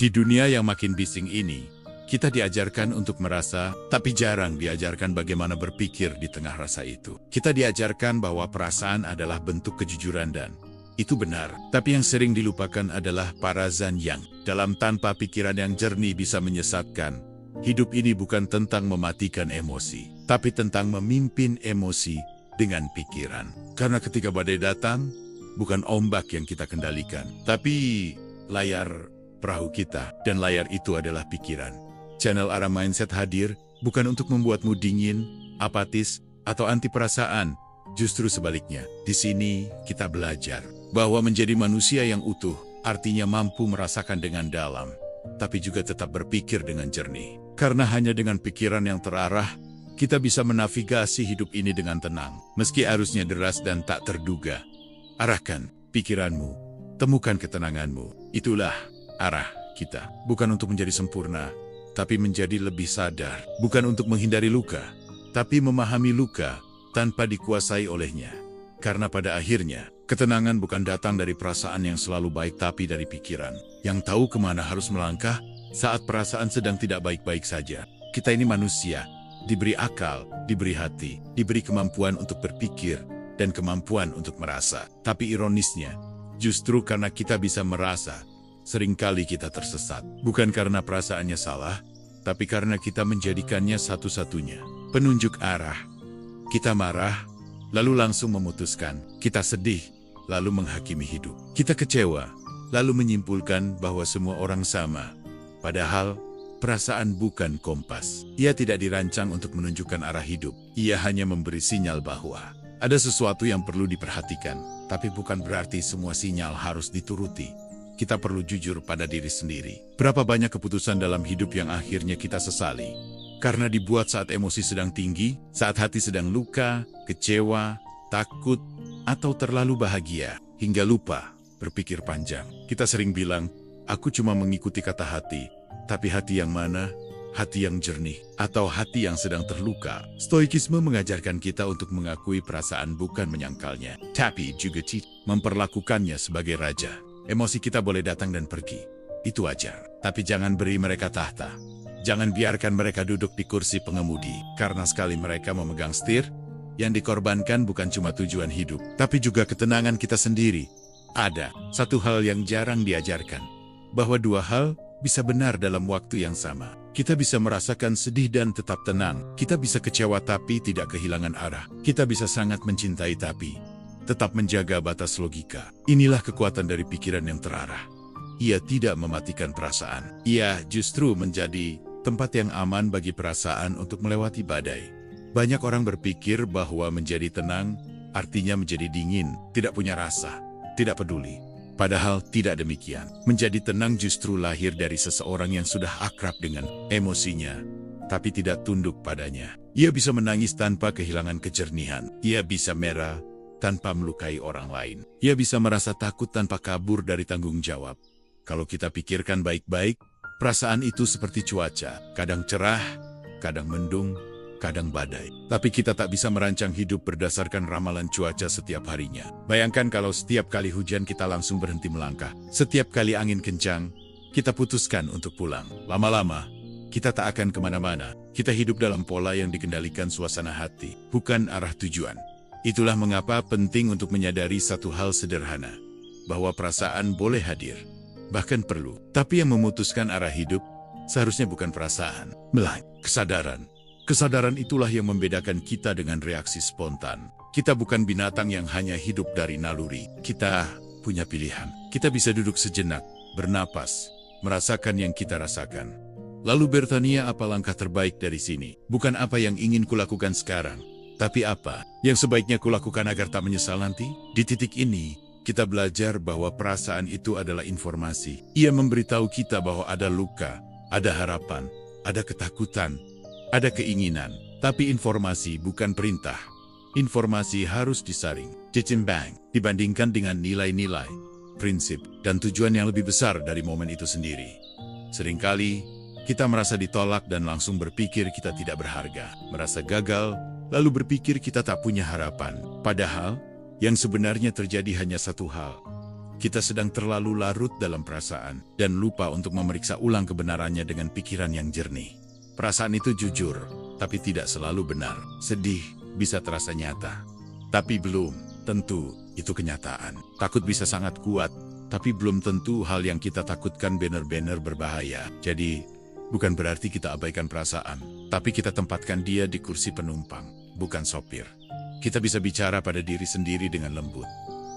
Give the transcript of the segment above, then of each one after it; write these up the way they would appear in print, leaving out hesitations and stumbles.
Di dunia yang makin bising ini, kita diajarkan untuk merasa, tapi jarang diajarkan bagaimana berpikir di tengah rasa itu. Kita diajarkan bahwa perasaan adalah bentuk kejujuran dan itu benar. Tapi yang sering dilupakan adalah parazan yang dalam tanpa pikiran yang jernih bisa menyesatkan. Hidup ini bukan tentang mematikan emosi, tapi tentang memimpin emosi dengan pikiran. Karena ketika badai datang, bukan ombak yang kita kendalikan, tapi layar perahu kita, dan layar itu adalah pikiran. Channel Ara Mindset hadir bukan untuk membuatmu dingin, apatis, atau anti perasaan. Justru sebaliknya, di sini kita belajar bahwa menjadi manusia yang utuh artinya mampu merasakan dengan dalam, tapi juga tetap berpikir dengan jernih. Karena hanya dengan pikiran yang terarah, kita bisa menavigasi hidup ini dengan tenang, meski arusnya deras dan tak terduga. Arahkan pikiranmu, temukan ketenanganmu. Itulah arah kita. Bukan untuk menjadi sempurna, tapi menjadi lebih sadar. Bukan untuk menghindari luka, tapi memahami luka tanpa dikuasai olehnya. Karena pada akhirnya, ketenangan bukan datang dari perasaan yang selalu baik, tapi dari pikiran yang tahu kemana harus melangkah saat perasaan sedang tidak baik-baik saja. Kita ini manusia, diberi akal, diberi hati, diberi kemampuan untuk berpikir, dan kemampuan untuk merasa. Tapi ironisnya, justru karena kita bisa merasa, seringkali kita tersesat. Bukan karena perasaannya salah, tapi karena kita menjadikannya satu-satunya penunjuk arah. Kita marah, lalu langsung memutuskan. Kita sedih, lalu menghakimi hidup. Kita kecewa, lalu menyimpulkan bahwa semua orang sama. Padahal, perasaan bukan kompas. Ia tidak dirancang untuk menunjukkan arah hidup. Ia hanya memberi sinyal bahwa ada sesuatu yang perlu diperhatikan. Tapi bukan berarti semua sinyal harus dituruti. Kita perlu jujur pada diri sendiri. Berapa banyak keputusan dalam hidup yang akhirnya kita sesali? Karena dibuat saat emosi sedang tinggi, saat hati sedang luka, kecewa, takut, atau terlalu bahagia, hingga lupa berpikir panjang. Kita sering bilang, aku cuma mengikuti kata hati, tapi hati yang mana? Hati yang jernih, atau hati yang sedang terluka. Stoikisme mengajarkan kita untuk mengakui perasaan bukan menyangkalnya, tapi juga memperlakukannya sebagai raja. Emosi kita boleh datang dan pergi, itu wajar. Tapi jangan beri mereka tahta. Jangan biarkan mereka duduk di kursi pengemudi, karena sekali mereka memegang setir, yang dikorbankan bukan cuma tujuan hidup, tapi juga ketenangan kita sendiri. Ada satu hal yang jarang diajarkan, bahwa dua hal bisa benar dalam waktu yang sama. Kita bisa merasakan sedih dan tetap tenang. Kita bisa kecewa tapi tidak kehilangan arah. Kita bisa sangat mencintai tapi tetap menjaga batas logika. Inilah kekuatan dari pikiran yang terarah. Ia tidak mematikan perasaan. Ia justru menjadi tempat yang aman bagi perasaan untuk melewati badai. Banyak orang berpikir bahwa menjadi tenang artinya menjadi dingin, tidak punya rasa, tidak peduli. Padahal tidak demikian. Menjadi tenang justru lahir dari seseorang yang sudah akrab dengan emosinya, tapi tidak tunduk padanya. Ia bisa menangis tanpa kehilangan kejernihan. Ia bisa merah tanpa melukai orang lain. Ia bisa merasa takut tanpa kabur dari tanggung jawab. Kalau kita pikirkan baik-baik, perasaan itu seperti cuaca. Kadang cerah, kadang mendung, kadang badai. Tapi kita tak bisa merancang hidup berdasarkan ramalan cuaca setiap harinya. Bayangkan kalau setiap kali hujan kita langsung berhenti melangkah. Setiap kali angin kencang, kita putuskan untuk pulang. Lama-lama, kita tak akan kemana-mana. Kita hidup dalam pola yang dikendalikan suasana hati, bukan arah tujuan. Itulah mengapa penting untuk menyadari satu hal sederhana, bahwa perasaan boleh hadir, bahkan perlu. Tapi yang memutuskan arah hidup, seharusnya bukan perasaan, melainkan kesadaran. Kesadaran itulah yang membedakan kita dengan reaksi spontan. Kita bukan binatang yang hanya hidup dari naluri. Kita punya pilihan. Kita bisa duduk sejenak, bernapas, merasakan yang kita rasakan. Lalu bertanya apa langkah terbaik dari sini. Bukan apa yang ingin kulakukan sekarang, tapi apa yang sebaiknya kulakukan agar tak menyesal nanti. Di titik ini, kita belajar bahwa perasaan itu adalah informasi. Ia memberitahu kita bahwa ada luka, ada harapan, ada ketakutan, ada keinginan, tapi informasi bukan perintah. Informasi harus disaring, ditimbang, dibandingkan dengan nilai-nilai, prinsip, dan tujuan yang lebih besar dari momen itu sendiri. Seringkali, kita merasa ditolak dan langsung berpikir kita tidak berharga, merasa gagal, lalu berpikir kita tak punya harapan. Padahal, yang sebenarnya terjadi hanya satu hal. Kita sedang terlalu larut dalam perasaan dan lupa untuk memeriksa ulang kebenarannya dengan pikiran yang jernih. Perasaan itu jujur, tapi tidak selalu benar. Sedih bisa terasa nyata, tapi belum tentu itu kenyataan. Takut bisa sangat kuat, tapi belum tentu hal yang kita takutkan benar-benar berbahaya. Jadi, bukan berarti kita abaikan perasaan, tapi kita tempatkan dia di kursi penumpang, bukan sopir. Kita bisa bicara pada diri sendiri dengan lembut.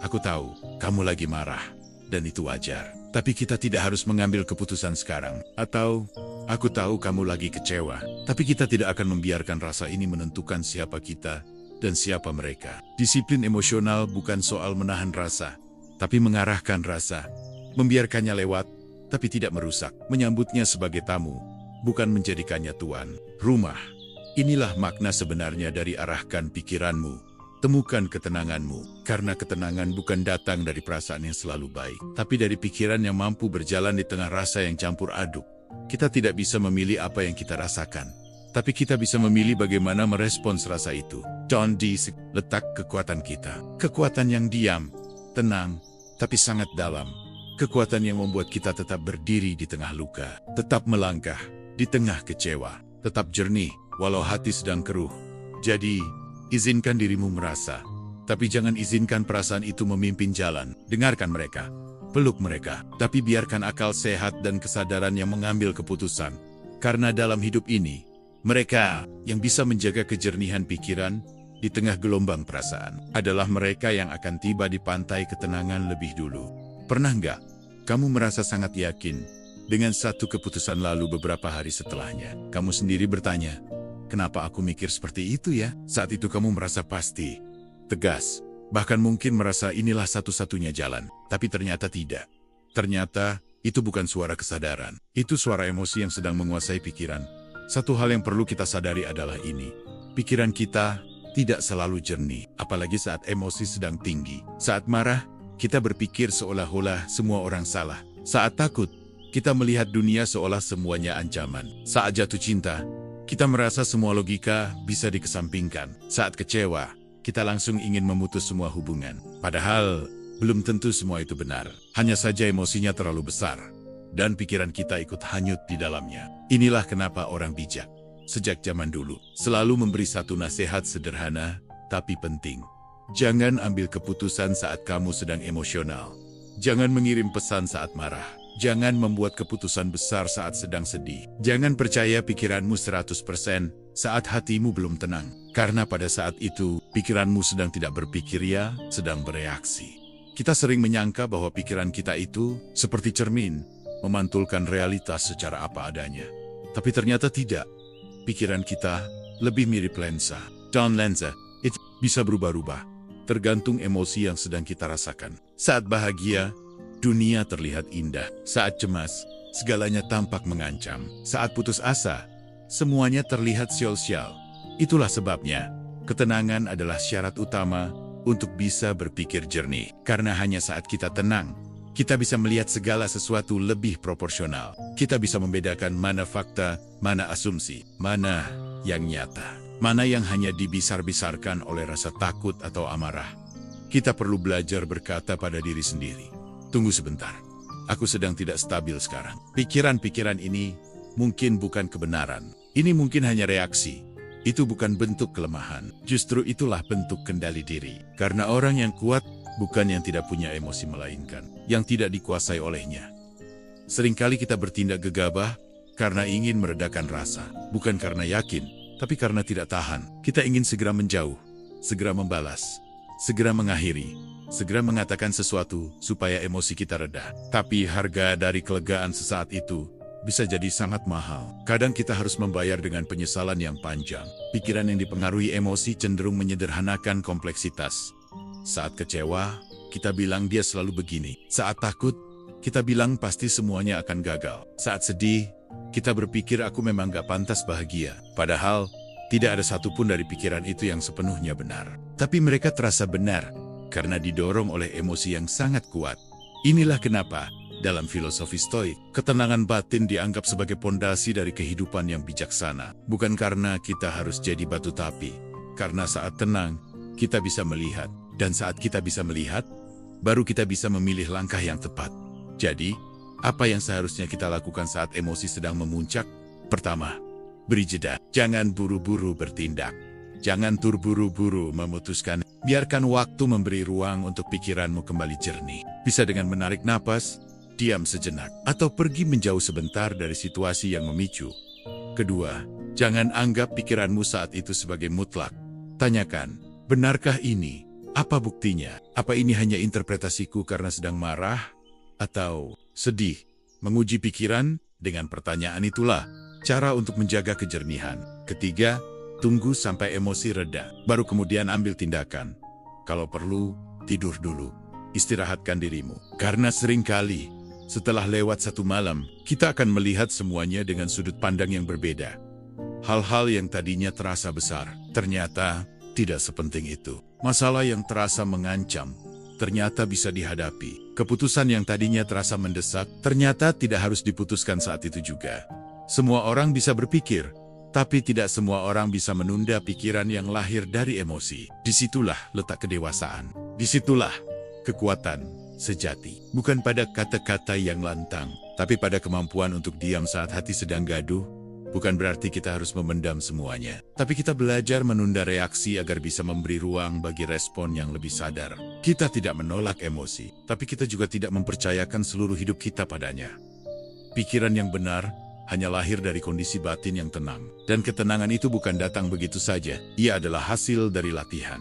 Aku tahu, kamu lagi marah, dan itu wajar. Tapi kita tidak harus mengambil keputusan sekarang. Atau, aku tahu kamu lagi kecewa, tapi kita tidak akan membiarkan rasa ini menentukan siapa kita dan siapa mereka. Disiplin emosional bukan soal menahan rasa, tapi mengarahkan rasa. Membiarkannya lewat, tapi tidak merusak. Menyambutnya sebagai tamu, bukan menjadikannya tuan rumah. Inilah makna sebenarnya dari arahkan pikiranmu. Temukan ketenanganmu, karena ketenangan bukan datang dari perasaan yang selalu baik, tapi dari pikiran yang mampu berjalan di tengah rasa yang campur aduk. Kita tidak bisa memilih apa yang kita rasakan, tapi kita bisa memilih bagaimana merespons rasa itu. John D. Letak kekuatan kita. Kekuatan yang diam, tenang, tapi sangat dalam. Kekuatan yang membuat kita tetap berdiri di tengah luka, tetap melangkah di tengah kecewa, tetap jernih walau hati sedang keruh. Jadi, izinkan dirimu merasa, tapi jangan izinkan perasaan itu memimpin jalan. Dengarkan mereka, peluk mereka, tapi biarkan akal sehat dan kesadaran yang mengambil keputusan. Karena dalam hidup ini, mereka yang bisa menjaga kejernihan pikiran di tengah gelombang perasaan adalah mereka yang akan tiba di pantai ketenangan lebih dulu. Pernah nggak kamu merasa sangat yakin dengan satu keputusan lalu beberapa hari setelahnya? Kamu sendiri bertanya, kenapa aku mikir seperti itu ya? Saat itu kamu merasa pasti, tegas, bahkan mungkin merasa inilah satu-satunya jalan. Tapi ternyata tidak. Ternyata itu bukan suara kesadaran. Itu suara emosi yang sedang menguasai pikiran. Satu hal yang perlu kita sadari adalah ini. Pikiran kita tidak selalu jernih, apalagi saat emosi sedang tinggi. Saat marah, kita berpikir seolah-olah semua orang salah. Saat takut, kita melihat dunia seolah semuanya ancaman. Saat jatuh cinta, kita merasa semua logika bisa dikesampingkan. Saat kecewa, kita langsung ingin memutus semua hubungan. Padahal, belum tentu semua itu benar. Hanya saja emosinya terlalu besar, dan pikiran kita ikut hanyut di dalamnya. Inilah kenapa orang bijak, sejak zaman dulu, selalu memberi satu nasihat sederhana, tapi penting. Jangan ambil keputusan saat kamu sedang emosional. Jangan mengirim pesan saat marah. Jangan membuat keputusan besar saat sedang sedih. Jangan percaya pikiranmu 100% saat hatimu belum tenang. Karena pada saat itu, pikiranmu sedang tidak berpikir ya, sedang bereaksi. Kita sering menyangka bahwa pikiran kita itu seperti cermin, memantulkan realitas secara apa adanya. Tapi ternyata tidak. Pikiran kita lebih mirip lensa. Dan lensa itu bisa berubah-ubah, tergantung emosi yang sedang kita rasakan. Saat bahagia, dunia terlihat indah. Saat cemas, segalanya tampak mengancam. Saat putus asa, semuanya terlihat sial-sial. Itulah sebabnya, ketenangan adalah syarat utama untuk bisa berpikir jernih. Karena hanya saat kita tenang, kita bisa melihat segala sesuatu lebih proporsional. Kita bisa membedakan mana fakta, mana asumsi, mana yang nyata, mana yang hanya dibesar-besarkan oleh rasa takut atau amarah. Kita perlu belajar berkata pada diri sendiri, tunggu sebentar, aku sedang tidak stabil sekarang. Pikiran-pikiran ini mungkin bukan kebenaran. Ini mungkin hanya reaksi. Itu bukan bentuk kelemahan. Justru itulah bentuk kendali diri. Karena orang yang kuat bukan yang tidak punya emosi, melainkan yang tidak dikuasai olehnya. Seringkali kita bertindak gegabah karena ingin meredakan rasa. Bukan karena yakin, tapi karena tidak tahan. Kita ingin segera menjauh, segera membalas, segera mengakhiri, segera mengatakan sesuatu supaya emosi kita reda. Tapi harga dari kelegaan sesaat itu bisa jadi sangat mahal. Kadang kita harus membayar dengan penyesalan yang panjang. Pikiran yang dipengaruhi emosi cenderung menyederhanakan kompleksitas. Saat kecewa, kita bilang dia selalu begini. Saat takut, kita bilang pasti semuanya akan gagal. Saat sedih, kita berpikir aku memang gak pantas bahagia. Padahal, tidak ada satupun dari pikiran itu yang sepenuhnya benar. Tapi mereka terasa benar, karena didorong oleh emosi yang sangat kuat. Inilah kenapa, dalam filosofi Stoik, ketenangan batin dianggap sebagai pondasi dari kehidupan yang bijaksana. Bukan karena kita harus jadi batu tapi, karena saat tenang, kita bisa melihat. Dan saat kita bisa melihat, baru kita bisa memilih langkah yang tepat. Jadi, apa yang seharusnya kita lakukan saat emosi sedang memuncak? Pertama, beri jeda. Jangan buru-buru bertindak. Jangan terburu-buru memutuskan. Biarkan waktu memberi ruang untuk pikiranmu kembali jernih. Bisa dengan menarik napas, diam sejenak, atau pergi menjauh sebentar dari situasi yang memicu. Kedua, jangan anggap pikiranmu saat itu sebagai mutlak. Tanyakan, benarkah ini? Apa buktinya? Apa ini hanya interpretasiku karena sedang marah? Atau sedih? Menguji pikiran dengan pertanyaan itulah cara untuk menjaga kejernihan. Ketiga, tunggu sampai emosi reda, baru kemudian ambil tindakan. Kalau perlu, tidur dulu. Istirahatkan dirimu. Karena seringkali, setelah lewat satu malam, kita akan melihat semuanya dengan sudut pandang yang berbeda. Hal-hal yang tadinya terasa besar, ternyata tidak sepenting itu. Masalah yang terasa mengancam, ternyata bisa dihadapi. Keputusan yang tadinya terasa mendesak, ternyata tidak harus diputuskan saat itu juga. Semua orang bisa berpikir, tapi tidak semua orang bisa menunda pikiran yang lahir dari emosi. Disitulah letak kedewasaan. Disitulah kekuatan sejati. Bukan pada kata-kata yang lantang, tapi pada kemampuan untuk diam saat hati sedang gaduh. Bukan berarti kita harus memendam semuanya, tapi kita belajar menunda reaksi agar bisa memberi ruang bagi respon yang lebih sadar. Kita tidak menolak emosi, tapi kita juga tidak mempercayakan seluruh hidup kita padanya. Pikiran yang benar hanya lahir dari kondisi batin yang tenang. Dan ketenangan itu bukan datang begitu saja. Ia adalah hasil dari latihan.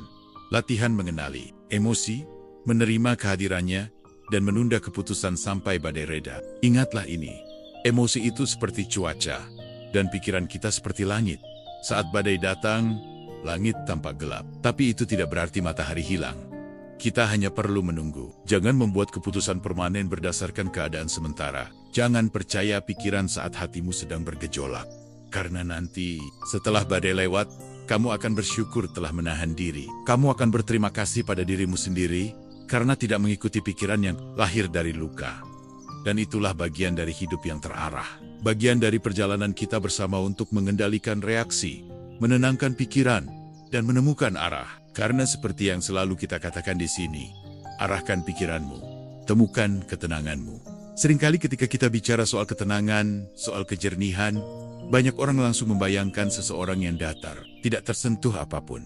Latihan mengenali emosi, menerima kehadirannya, dan menunda keputusan sampai badai reda. Ingatlah ini, emosi itu seperti cuaca, dan pikiran kita seperti langit. Saat badai datang, langit tampak gelap. Tapi itu tidak berarti matahari hilang. Kita hanya perlu menunggu. Jangan membuat keputusan permanen berdasarkan keadaan sementara. Jangan percaya pikiran saat hatimu sedang bergejolak. Karena nanti, setelah badai lewat, kamu akan bersyukur telah menahan diri. Kamu akan berterima kasih pada dirimu sendiri, karena tidak mengikuti pikiran yang lahir dari luka. Dan itulah bagian dari hidup yang terarah. Bagian dari perjalanan kita bersama untuk mengendalikan reaksi, menenangkan pikiran, dan menemukan arah. Karena seperti yang selalu kita katakan di sini, arahkan pikiranmu, temukan ketenanganmu. Seringkali ketika kita bicara soal ketenangan, soal kejernihan, banyak orang langsung membayangkan seseorang yang datar, tidak tersentuh apapun.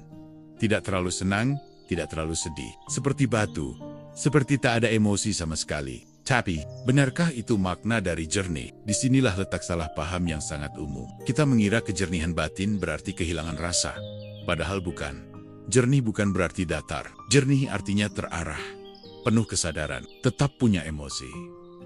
Tidak terlalu senang, tidak terlalu sedih. Seperti batu, seperti tak ada emosi sama sekali. Tapi, benarkah itu makna dari jernih? Disinilah letak salah paham yang sangat umum. Kita mengira kejernihan batin berarti kehilangan rasa. Padahal bukan. Jernih bukan berarti datar. Jernih artinya terarah, penuh kesadaran, tetap punya emosi.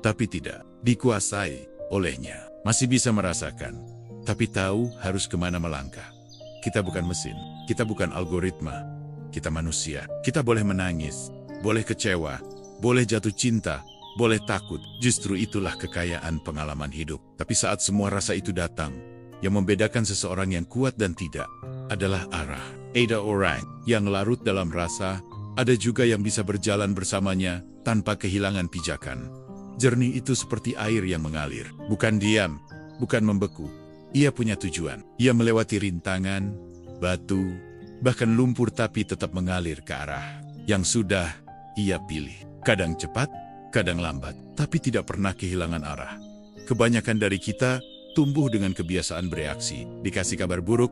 Tapi tidak dikuasai olehnya. Masih bisa merasakan, tapi tahu harus kemana melangkah. Kita bukan mesin, kita bukan algoritma. Kita manusia. Kita boleh menangis, boleh kecewa, boleh jatuh cinta, boleh takut. Justru itulah kekayaan pengalaman hidup. Tapi saat semua rasa itu datang, yang membedakan seseorang yang kuat dan tidak adalah arah. Ada orang yang larut dalam rasa, ada juga yang bisa berjalan bersamanya tanpa kehilangan pijakan. Jernih itu seperti air yang mengalir. Bukan diam, bukan membeku. Ia punya tujuan. Ia melewati rintangan, batu, bahkan lumpur, tapi tetap mengalir ke arah yang sudah ia pilih. Kadang cepat, kadang lambat, tapi tidak pernah kehilangan arah. Kebanyakan dari kita tumbuh dengan kebiasaan bereaksi. Dikasih kabar buruk,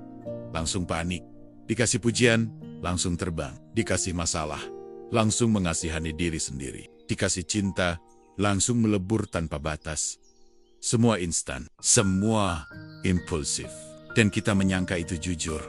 langsung panik. Dikasih pujian, langsung terbang. Dikasih masalah, langsung mengasihani diri sendiri. Dikasih cinta, langsung melebur tanpa batas. Semua instan, semua impulsif. Dan kita menyangka itu jujur.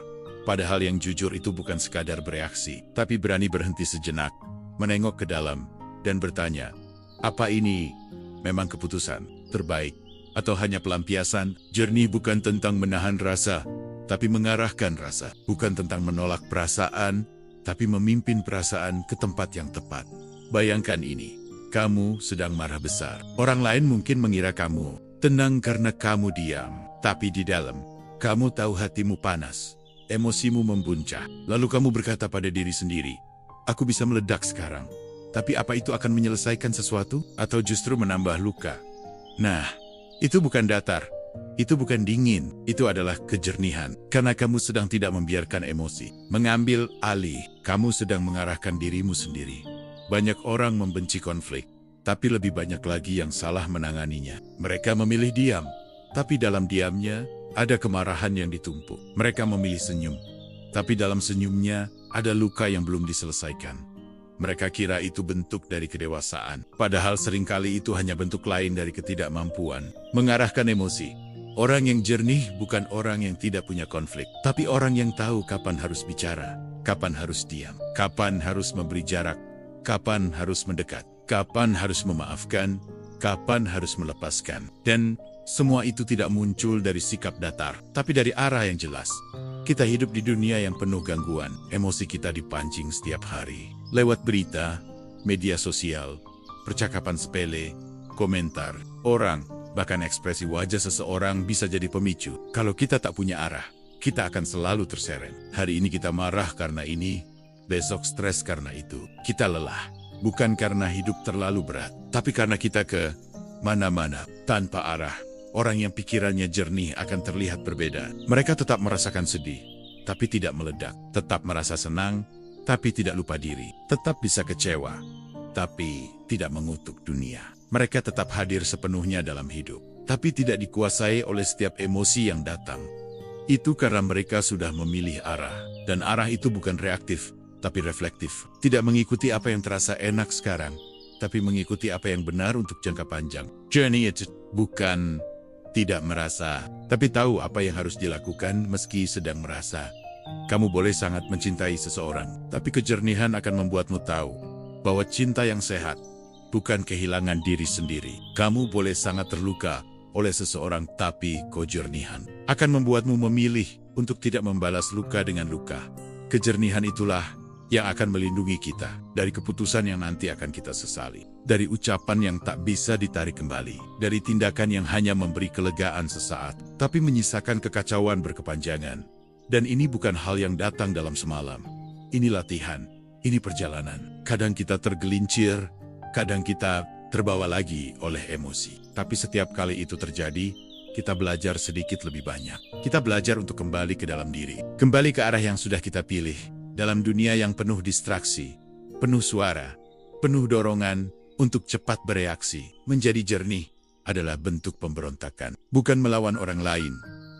Padahal yang jujur itu bukan sekadar bereaksi, tapi berani berhenti sejenak, menengok ke dalam, dan bertanya, apa ini memang keputusan terbaik? Atau hanya pelampiasan? Jernih bukan tentang menahan rasa, tapi mengarahkan rasa. Bukan tentang menolak perasaan, tapi memimpin perasaan ke tempat yang tepat. Bayangkan ini, kamu sedang marah besar. Orang lain mungkin mengira kamu tenang karena kamu diam. Tapi di dalam, kamu tahu hatimu panas, emosimu membuncah. Lalu kamu berkata pada diri sendiri, aku bisa meledak sekarang. Tapi apa itu akan menyelesaikan sesuatu? Atau justru menambah luka? Nah, itu bukan datar. Itu bukan dingin. Itu adalah kejernihan. Karena kamu sedang tidak membiarkan emosi mengambil alih. Kamu sedang mengarahkan dirimu sendiri. Banyak orang membenci konflik, tapi lebih banyak lagi yang salah menanganinya. Mereka memilih diam, tapi dalam diamnya ada kemarahan yang ditumpuk. Mereka memilih senyum, tapi dalam senyumnya ada luka yang belum diselesaikan. Mereka kira itu bentuk dari kedewasaan, padahal seringkali itu hanya bentuk lain dari ketidakmampuan mengarahkan emosi. Orang yang jernih bukan orang yang tidak punya konflik, tapi orang yang tahu kapan harus bicara, kapan harus diam, kapan harus memberi jarak, kapan harus mendekat, kapan harus memaafkan, kapan harus melepaskan. Dan semua itu tidak muncul dari sikap datar, tapi dari arah yang jelas. Kita hidup di dunia yang penuh gangguan. Emosi kita dipancing setiap hari. Lewat berita, media sosial, percakapan sepele, komentar, orang, bahkan ekspresi wajah seseorang bisa jadi pemicu. Kalau kita tak punya arah, kita akan selalu terseret. Hari ini kita marah karena ini, besok stres karena itu. Kita lelah, bukan karena hidup terlalu berat, tapi karena kita ke mana-mana tanpa arah. Orang yang pikirannya jernih akan terlihat berbeda. Mereka tetap merasakan sedih, tapi tidak meledak. Tetap merasa senang, tapi tidak lupa diri. Tetap bisa kecewa, tapi tidak mengutuk dunia. Mereka tetap hadir sepenuhnya dalam hidup, tapi tidak dikuasai oleh setiap emosi yang datang. Itu karena mereka sudah memilih arah. Dan arah itu bukan reaktif, tapi reflektif. Tidak mengikuti apa yang terasa enak sekarang, tapi mengikuti apa yang benar untuk jangka panjang. Journey itu bukan tidak merasa, tapi tahu apa yang harus dilakukan meski sedang merasa. Kamu boleh sangat mencintai seseorang, tapi kejernihan akan membuatmu tahu bahwa cinta yang sehat bukan kehilangan diri sendiri. Kamu boleh sangat terluka oleh seseorang, tapi kejernihan akan membuatmu memilih untuk tidak membalas luka dengan luka. Kejernihan itulah yang akan melindungi kita dari keputusan yang nanti akan kita sesali, dari ucapan yang tak bisa ditarik kembali, dari tindakan yang hanya memberi kelegaan sesaat, tapi menyisakan kekacauan berkepanjangan. Dan ini bukan hal yang datang dalam semalam. Ini latihan, ini perjalanan. Kadang kita tergelincir, kadang kita terbawa lagi oleh emosi. Tapi setiap kali itu terjadi, kita belajar sedikit lebih banyak. Kita belajar untuk kembali ke dalam diri, kembali ke arah yang sudah kita pilih. Dalam dunia yang penuh distraksi, penuh suara, penuh dorongan untuk cepat bereaksi, menjadi jernih adalah bentuk pemberontakan. Bukan melawan orang lain,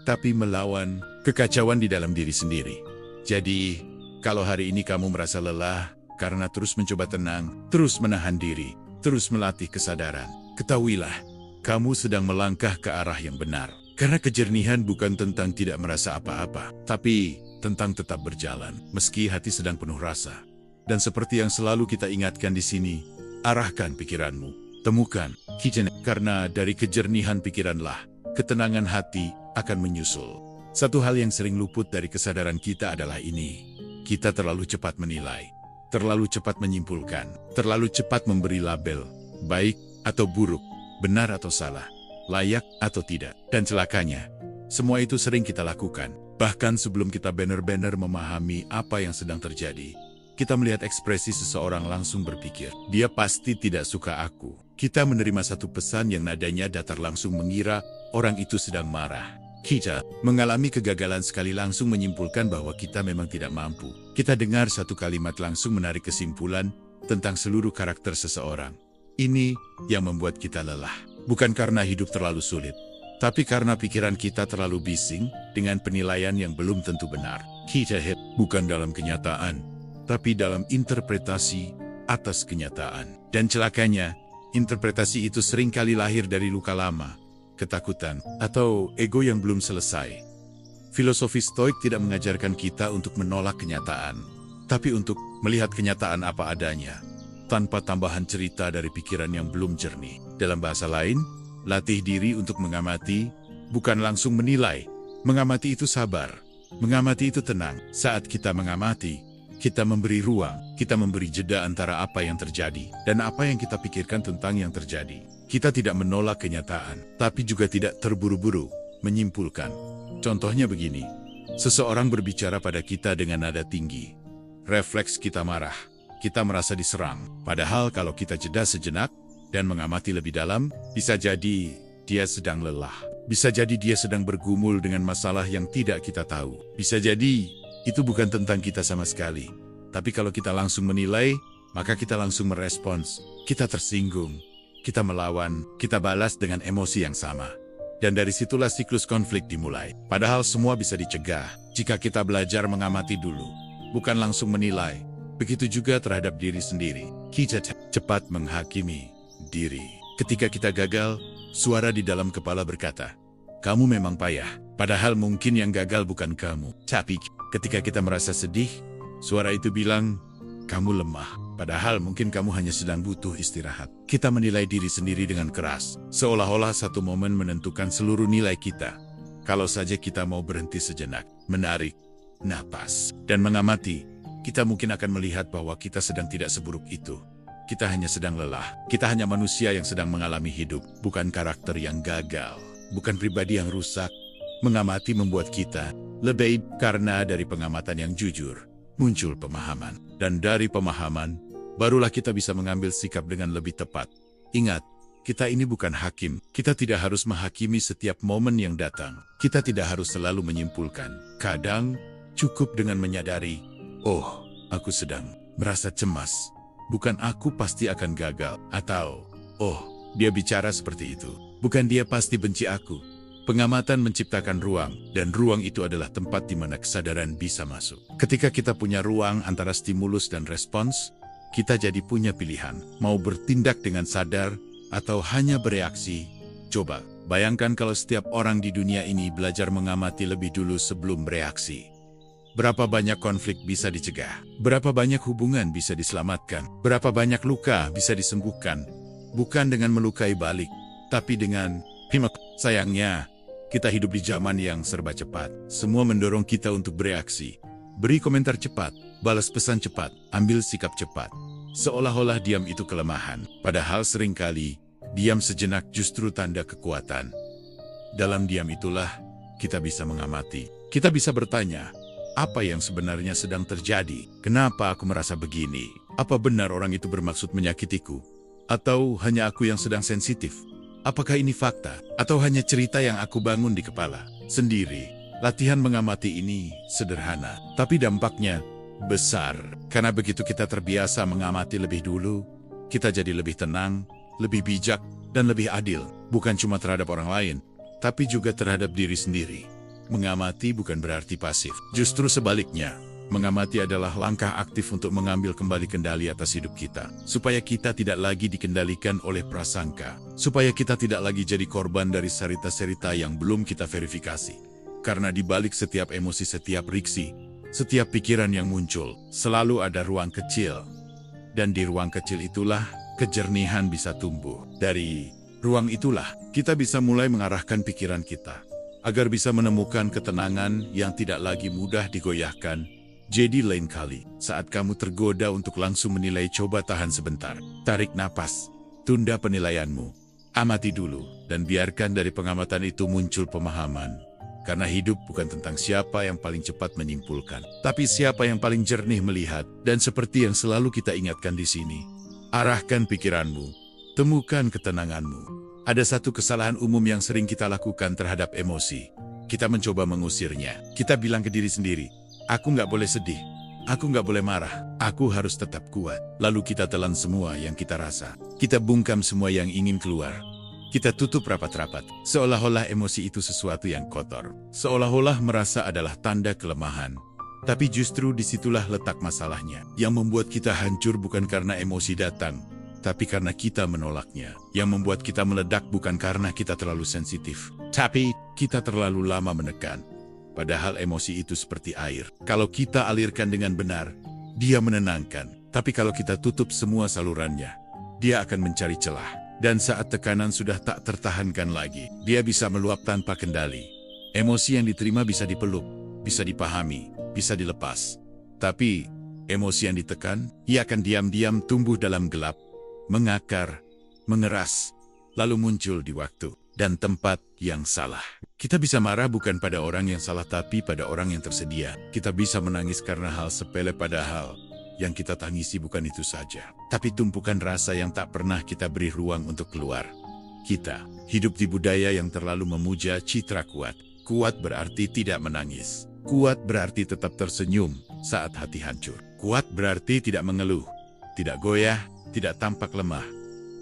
tapi melawan kekacauan di dalam diri sendiri. Jadi, kalau hari ini kamu merasa lelah karena terus mencoba tenang, terus menahan diri, terus melatih kesadaran, ketahuilah, kamu sedang melangkah ke arah yang benar. Karena kejernihan bukan tentang tidak merasa apa-apa, tapi tentang tetap berjalan, meski hati sedang penuh rasa. Dan seperti yang selalu kita ingatkan di sini, arahkan pikiranmu, temukan kitchen, karena dari kejernihan pikiranlah, ketenangan hati akan menyusul. Satu hal yang sering luput dari kesadaran kita adalah ini. Kita terlalu cepat menilai, terlalu cepat menyimpulkan, terlalu cepat memberi label, baik atau buruk, benar atau salah, layak atau tidak. Dan celakanya, semua itu sering kita lakukan. Bahkan sebelum kita benar-benar memahami apa yang sedang terjadi, kita melihat ekspresi seseorang langsung berpikir, dia pasti tidak suka aku. Kita menerima satu pesan yang nadanya datar langsung mengira orang itu sedang marah. Kita mengalami kegagalan sekali langsung menyimpulkan bahwa kita memang tidak mampu. Kita dengar satu kalimat langsung menarik kesimpulan tentang seluruh karakter seseorang. Ini yang membuat kita lelah. Bukan karena hidup terlalu sulit, tapi karena pikiran kita terlalu bising dengan penilaian yang belum tentu benar. Kita bukan dalam kenyataan, tapi dalam interpretasi atas kenyataan. Dan celakanya, interpretasi itu seringkali lahir dari luka lama, ketakutan, atau ego yang belum selesai. Filosofi Stoik tidak mengajarkan kita untuk menolak kenyataan, tapi untuk melihat kenyataan apa adanya, tanpa tambahan cerita dari pikiran yang belum jernih. Dalam bahasa lain, latih diri untuk mengamati, bukan langsung menilai. Mengamati itu sabar, mengamati itu tenang. Saat kita mengamati, kita memberi ruang, kita memberi jeda antara apa yang terjadi dan apa yang kita pikirkan tentang yang terjadi. Kita tidak menolak kenyataan, tapi juga tidak terburu-buru menyimpulkan. Contohnya begini, seseorang berbicara pada kita dengan nada tinggi. Refleks kita marah, kita merasa diserang. Padahal kalau kita jeda sejenak dan mengamati lebih dalam, bisa jadi dia sedang lelah. Bisa jadi dia sedang bergumul dengan masalah yang tidak kita tahu. Bisa jadi itu bukan tentang kita sama sekali. Tapi kalau kita langsung menilai, maka kita langsung merespons. Kita tersinggung, kita melawan, kita balas dengan emosi yang sama. Dan dari situlah siklus konflik dimulai. Padahal semua bisa dicegah jika kita belajar mengamati dulu, bukan langsung menilai. Begitu juga terhadap diri sendiri. Kita cepat menghakimi diri. Ketika kita gagal, suara di dalam kepala berkata, "Kamu memang payah." Padahal mungkin yang gagal bukan kamu. Tapi ketika kita merasa sedih, suara itu bilang, "Kamu lemah." Padahal mungkin kamu hanya sedang butuh istirahat. Kita menilai diri sendiri dengan keras, seolah-olah satu momen menentukan seluruh nilai kita. Kalau saja kita mau berhenti sejenak, menarik napas, dan mengamati, kita mungkin akan melihat bahwa kita sedang tidak seburuk itu. Kita hanya sedang lelah. Kita hanya manusia yang sedang mengalami hidup, bukan karakter yang gagal, bukan pribadi yang rusak. Mengamati membuat kita lebih, karena dari pengamatan yang jujur, muncul pemahaman. Dan dari pemahaman, barulah kita bisa mengambil sikap dengan lebih tepat. Ingat, kita ini bukan hakim. Kita tidak harus menghakimi setiap momen yang datang. Kita tidak harus selalu menyimpulkan. Kadang, cukup dengan menyadari, "Oh, aku sedang merasa cemas. Bukan aku pasti akan gagal." Atau, "Oh, dia bicara seperti itu. Bukan dia pasti benci aku." Pengamatan menciptakan ruang, dan ruang itu adalah tempat di mana kesadaran bisa masuk. Ketika kita punya ruang antara stimulus dan respons, kita jadi punya pilihan, mau bertindak dengan sadar atau hanya bereaksi. Coba bayangkan kalau setiap orang di dunia ini belajar mengamati lebih dulu sebelum bereaksi. Berapa banyak konflik bisa dicegah? Berapa banyak hubungan bisa diselamatkan? Berapa banyak luka bisa disembuhkan? Bukan dengan melukai balik, tapi dengan himak. Sayangnya, kita hidup di zaman yang serba cepat. Semua mendorong kita untuk bereaksi. Beri komentar cepat, balas pesan cepat, ambil sikap cepat. Seolah-olah diam itu kelemahan. Padahal seringkali, diam sejenak justru tanda kekuatan. Dalam diam itulah, kita bisa mengamati. Kita bisa bertanya, apa yang sebenarnya sedang terjadi? Kenapa aku merasa begini? Apa benar orang itu bermaksud menyakitiku? Atau hanya aku yang sedang sensitif? Apakah ini fakta, atau hanya cerita yang aku bangun di kepala sendiri? Latihan mengamati ini sederhana, tapi dampaknya besar. Karena begitu kita terbiasa mengamati lebih dulu, kita jadi lebih tenang, lebih bijak, dan lebih adil. Bukan cuma terhadap orang lain, tapi juga terhadap diri sendiri. Mengamati bukan berarti pasif. Justru sebaliknya, mengamati adalah langkah aktif untuk mengambil kembali kendali atas hidup kita. Supaya kita tidak lagi dikendalikan oleh prasangka. Supaya kita tidak lagi jadi korban dari cerita-cerita yang belum kita verifikasi. Karena di balik setiap emosi, setiap reaksi, setiap pikiran yang muncul, selalu ada ruang kecil. Dan di ruang kecil itulah, kejernihan bisa tumbuh. Dari ruang itulah, kita bisa mulai mengarahkan pikiran kita. Agar bisa menemukan ketenangan yang tidak lagi mudah digoyahkan. Jadi lain kali, saat kamu tergoda untuk langsung menilai, coba tahan sebentar. Tarik napas, tunda penilaianmu. Amati dulu, dan biarkan dari pengamatan itu muncul pemahaman. Karena hidup bukan tentang siapa yang paling cepat menyimpulkan, tapi siapa yang paling jernih melihat. Dan seperti yang selalu kita ingatkan di sini, arahkan pikiranmu, temukan ketenanganmu. Ada satu kesalahan umum yang sering kita lakukan terhadap emosi. Kita mencoba mengusirnya. Kita bilang ke diri sendiri, aku nggak boleh sedih, aku nggak boleh marah, aku harus tetap kuat. Lalu kita telan semua yang kita rasa. Kita bungkam semua yang ingin keluar. Kita tutup rapat-rapat, seolah-olah emosi itu sesuatu yang kotor. Seolah-olah merasa adalah tanda kelemahan. Tapi justru disitulah letak masalahnya. Yang membuat kita hancur bukan karena emosi datang, tapi karena kita menolaknya. Yang membuat kita meledak bukan karena kita terlalu sensitif, tapi kita terlalu lama menekan. Padahal emosi itu seperti air. Kalau kita alirkan dengan benar, dia menenangkan. Tapi kalau kita tutup semua salurannya, dia akan mencari celah. Dan saat tekanan sudah tak tertahankan lagi, dia bisa meluap tanpa kendali. Emosi yang diterima bisa dipeluk, bisa dipahami, bisa dilepas. Tapi, emosi yang ditekan, ia akan diam-diam tumbuh dalam gelap, mengakar, mengeras, lalu muncul di waktu dan tempat yang salah. Kita bisa marah bukan pada orang yang salah, tapi pada orang yang tersedia. Kita bisa menangis karena hal sepele, padahal yang kita tangisi bukan itu saja, tapi tumpukan rasa yang tak pernah kita beri ruang untuk keluar. Kita hidup di budaya yang terlalu memuja citra kuat. Kuat berarti tidak menangis. Kuat berarti tetap tersenyum saat hati hancur. Kuat berarti tidak mengeluh, tidak goyah, tidak tampak lemah.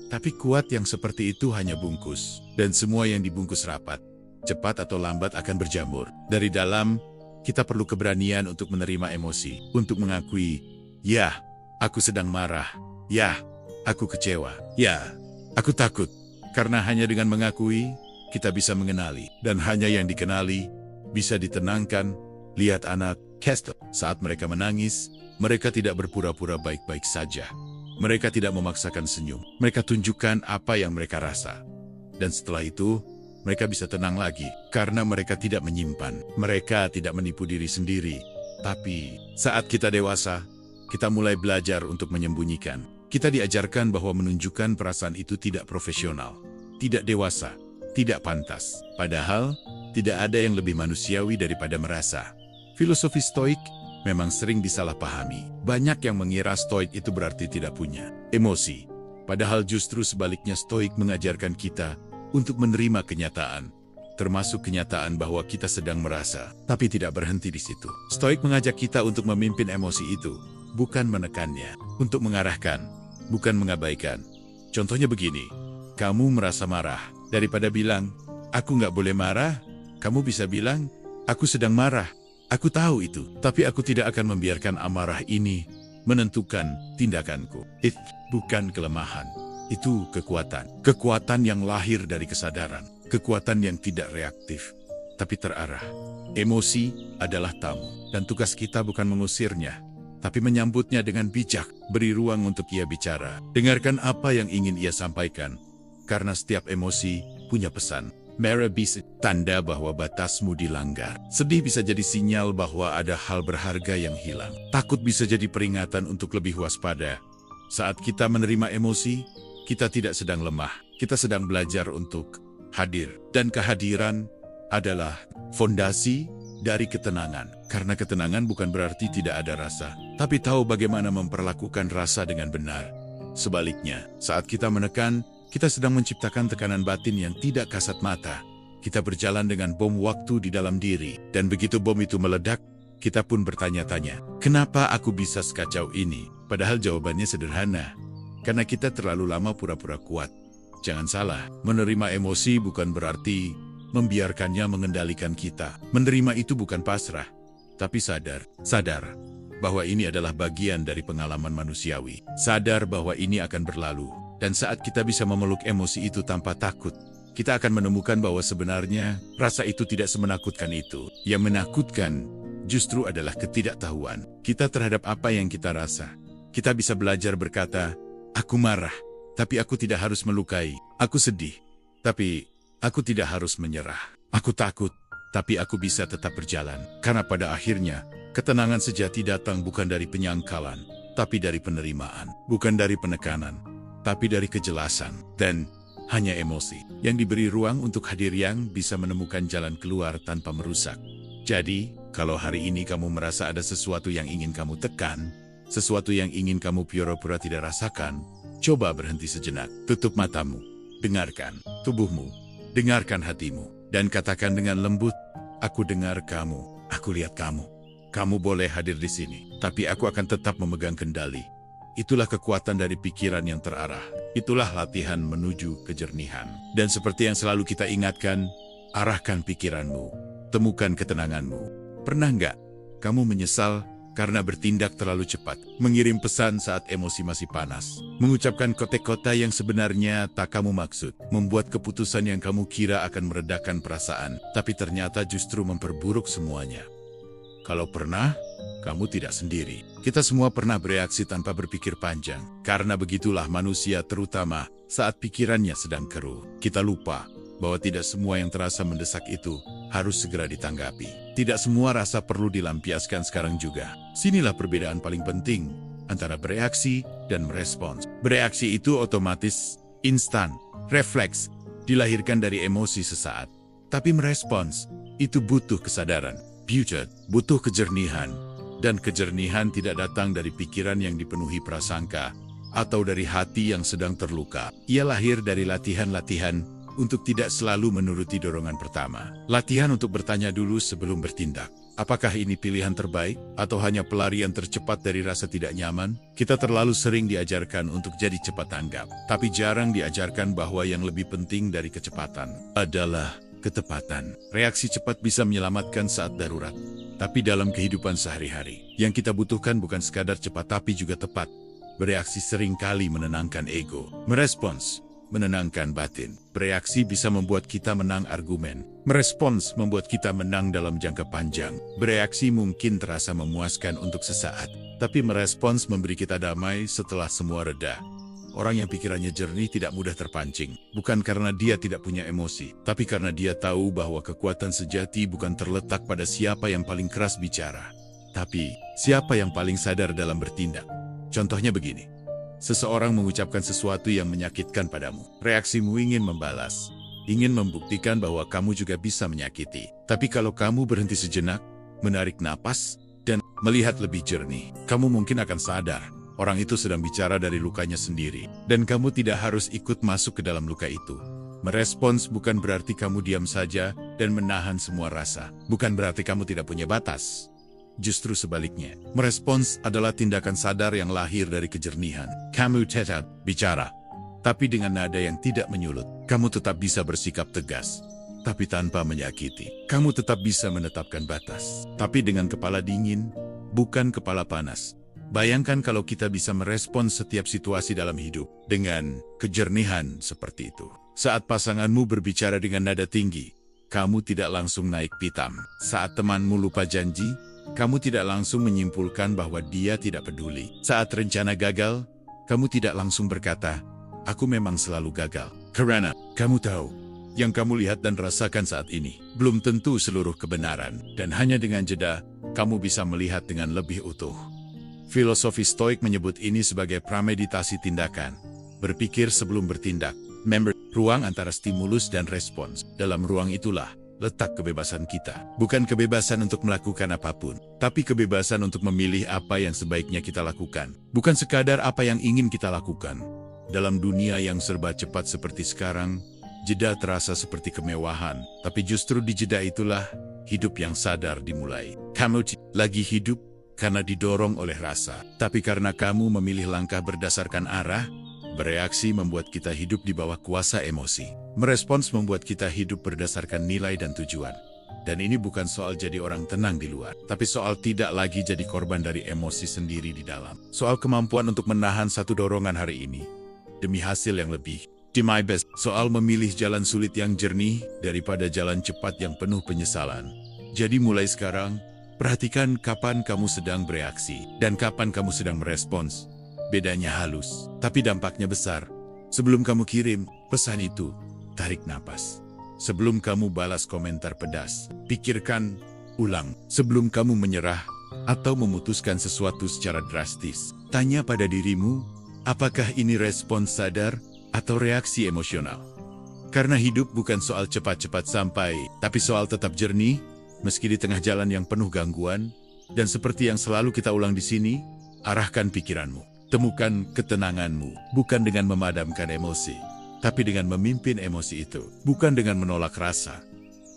Tapi kuat yang seperti itu hanya bungkus, dan semua yang dibungkus rapat, cepat atau lambat akan berjamur. Dari dalam, kita perlu keberanian untuk menerima emosi, untuk mengakui, ya, aku sedang marah, ya, aku kecewa, ya, aku takut. Karena hanya dengan mengakui, kita bisa mengenali, dan hanya yang dikenali bisa ditenangkan. Lihat anak Castle, saat mereka menangis, mereka tidak berpura-pura baik-baik saja. Mereka tidak memaksakan senyum. Mereka tunjukkan apa yang mereka rasa. Dan setelah itu, mereka bisa tenang lagi. Karena mereka tidak menyimpan. Mereka tidak menipu diri sendiri. Tapi, saat kita dewasa, kita mulai belajar untuk menyembunyikan. Kita diajarkan bahwa menunjukkan perasaan itu tidak profesional, tidak dewasa, tidak pantas. Padahal, tidak ada yang lebih manusiawi daripada merasa. Filosofi Stoik memang sering disalahpahami. Banyak yang mengira Stoik itu berarti tidak punya emosi. Padahal justru sebaliknya Stoik mengajarkan kita untuk menerima kenyataan. Termasuk kenyataan bahwa kita sedang merasa, tapi tidak berhenti di situ. Stoik mengajak kita untuk memimpin emosi itu, bukan menekannya. Untuk mengarahkan, bukan mengabaikan. Contohnya begini, kamu merasa marah. Daripada bilang, aku nggak boleh marah, kamu bisa bilang, aku sedang marah. Aku tahu itu, tapi aku tidak akan membiarkan amarah ini menentukan tindakanku. Itu bukan kelemahan, itu kekuatan. Kekuatan yang lahir dari kesadaran. Kekuatan yang tidak reaktif, tapi terarah. Emosi adalah tamu, dan tugas kita bukan mengusirnya, tapi menyambutnya dengan bijak. Beri ruang untuk ia bicara. Dengarkan apa yang ingin ia sampaikan, karena setiap emosi punya pesan. Marah bisa tanda bahwa batasmu dilanggar. Sedih bisa jadi sinyal bahwa ada hal berharga yang hilang. Takut bisa jadi peringatan untuk lebih waspada. Saat kita menerima emosi, kita tidak sedang lemah. Kita sedang belajar untuk hadir. Dan kehadiran adalah fondasi dari ketenangan. Karena ketenangan bukan berarti tidak ada rasa, tapi tahu bagaimana memperlakukan rasa dengan benar. Sebaliknya, saat kita menekan, kita sedang menciptakan tekanan batin yang tidak kasat mata. Kita berjalan dengan bom waktu di dalam diri. Dan begitu bom itu meledak, kita pun bertanya-tanya, kenapa aku bisa sekacau ini? Padahal jawabannya sederhana. Karena kita terlalu lama pura-pura kuat. Jangan salah, menerima emosi bukan berarti membiarkannya mengendalikan kita. Menerima itu bukan pasrah, tapi sadar bahwa ini adalah bagian dari pengalaman manusiawi. Sadar bahwa ini akan berlalu. Dan saat kita bisa memeluk emosi itu tanpa takut, kita akan menemukan bahwa sebenarnya rasa itu tidak semenakutkan itu. Yang menakutkan justru adalah ketidaktahuan kita terhadap apa yang kita rasa. Kita bisa belajar berkata, aku marah, tapi aku tidak harus melukai. Aku sedih, tapi aku tidak harus menyerah. Aku takut, tapi aku bisa tetap berjalan. Karena pada akhirnya, ketenangan sejati datang bukan dari penyangkalan, tapi dari penerimaan. Bukan dari penekanan, tapi dari kejelasan. Dan hanya emosi yang diberi ruang untuk hadir yang bisa menemukan jalan keluar tanpa merusak. Jadi, kalau hari ini kamu merasa ada sesuatu yang ingin kamu tekan, sesuatu yang ingin kamu pura-pura tidak rasakan, coba berhenti sejenak. Tutup matamu, dengarkan tubuhmu, dengarkan hatimu, dan katakan dengan lembut, aku dengar kamu, aku lihat kamu. Kamu boleh hadir di sini, tapi aku akan tetap memegang kendali. Itulah kekuatan dari pikiran yang terarah. Itulah latihan menuju kejernihan. Dan seperti yang selalu kita ingatkan, arahkan pikiranmu, temukan ketenanganmu. Pernah nggak kamu menyesal karena bertindak terlalu cepat, mengirim pesan saat emosi masih panas, mengucapkan kata-kata yang sebenarnya tak kamu maksud, membuat keputusan yang kamu kira akan meredakan perasaan, tapi ternyata justru memperburuk semuanya? Kalau pernah, kamu tidak sendiri. Kita semua pernah bereaksi tanpa berpikir panjang. Karena begitulah manusia, terutama saat pikirannya sedang keruh. Kita lupa bahwa tidak semua yang terasa mendesak itu harus segera ditanggapi. Tidak semua rasa perlu dilampiaskan sekarang juga. Sinilah perbedaan paling penting antara bereaksi dan merespons. Bereaksi itu otomatis, instan, refleks, dilahirkan dari emosi sesaat. Tapi merespons itu butuh kesadaran, butuh kejernihan. Dan kejernihan tidak datang dari pikiran yang dipenuhi prasangka atau dari hati yang sedang terluka. Ia lahir dari latihan-latihan untuk tidak selalu menuruti dorongan pertama. Latihan untuk bertanya dulu sebelum bertindak. Apakah ini pilihan terbaik, atau hanya pelarian tercepat dari rasa tidak nyaman? Kita terlalu sering diajarkan untuk jadi cepat tanggap, tapi jarang diajarkan bahwa yang lebih penting dari kecepatan adalah ketepatan. Reaksi cepat bisa menyelamatkan saat darurat, tapi dalam kehidupan sehari-hari, yang kita butuhkan bukan sekadar cepat tapi juga tepat. Bereaksi seringkali menenangkan ego. Merespons menenangkan batin. Bereaksi bisa membuat kita menang argumen. Merespons membuat kita menang dalam jangka panjang. Bereaksi mungkin terasa memuaskan untuk sesaat, tapi merespons memberi kita damai setelah semua reda. Orang yang pikirannya jernih tidak mudah terpancing, bukan karena dia tidak punya emosi, tapi karena dia tahu bahwa kekuatan sejati bukan terletak pada siapa yang paling keras bicara, tapi siapa yang paling sadar dalam bertindak. Contohnya begini. Seseorang mengucapkan sesuatu yang menyakitkan padamu. Reaksimu ingin membalas, ingin membuktikan bahwa kamu juga bisa menyakiti. Tapi kalau kamu berhenti sejenak, menarik napas, dan melihat lebih jernih, kamu mungkin akan sadar, orang itu sedang bicara dari lukanya sendiri. Dan kamu tidak harus ikut masuk ke dalam luka itu. Merespons bukan berarti kamu diam saja dan menahan semua rasa. Bukan berarti kamu tidak punya batas. Justru sebaliknya, merespons adalah tindakan sadar yang lahir dari kejernihan. Kamu tetap bicara, tapi dengan nada yang tidak menyulut. Kamu tetap bisa bersikap tegas, tapi tanpa menyakiti. Kamu tetap bisa menetapkan batas, tapi dengan kepala dingin, bukan kepala panas. Bayangkan kalau kita bisa merespons setiap situasi dalam hidup dengan kejernihan seperti itu. Saat pasanganmu berbicara dengan nada tinggi, kamu tidak langsung naik pitam. Saat temanmu lupa janji, kamu tidak langsung menyimpulkan bahwa dia tidak peduli. Saat rencana gagal, kamu tidak langsung berkata, "Aku memang selalu gagal." Karena kamu tahu, yang kamu lihat dan rasakan saat ini belum tentu seluruh kebenaran. Dan hanya dengan jeda, kamu bisa melihat dengan lebih utuh. Filosofi Stoik menyebut ini sebagai premeditasi tindakan. Berpikir sebelum bertindak. Ruang antara stimulus dan respons. Dalam ruang itulah letak kebebasan kita. Bukan kebebasan untuk melakukan apapun, tapi kebebasan untuk memilih apa yang sebaiknya kita lakukan. Bukan sekadar apa yang ingin kita lakukan. Dalam dunia yang serba cepat seperti sekarang, jeda terasa seperti kemewahan. Tapi justru di jeda itulah hidup yang sadar dimulai. Kamu lagi hidup karena didorong oleh rasa. Tapi karena kamu memilih langkah berdasarkan arah. Bereaksi membuat kita hidup di bawah kuasa emosi. Merespons membuat kita hidup berdasarkan nilai dan tujuan. Dan ini bukan soal jadi orang tenang di luar, tapi soal tidak lagi jadi korban dari emosi sendiri di dalam. Soal kemampuan untuk menahan satu dorongan hari ini, demi hasil yang lebih. Do my best. Soal memilih jalan sulit yang jernih daripada jalan cepat yang penuh penyesalan. Jadi mulai sekarang, perhatikan kapan kamu sedang bereaksi dan kapan kamu sedang merespons. Bedanya halus, tapi dampaknya besar. Sebelum kamu kirim pesan itu, tarik napas. Sebelum kamu balas komentar pedas, pikirkan ulang. Sebelum kamu menyerah atau memutuskan sesuatu secara drastis, tanya pada dirimu, apakah ini respons sadar atau reaksi emosional? Karena hidup bukan soal cepat-cepat sampai, tapi soal tetap jernih, meski di tengah jalan yang penuh gangguan. Dan seperti yang selalu kita ulang di sini, arahkan pikiranmu. Temukan ketenanganmu, bukan dengan memadamkan emosi, tapi dengan memimpin emosi itu. Bukan dengan menolak rasa,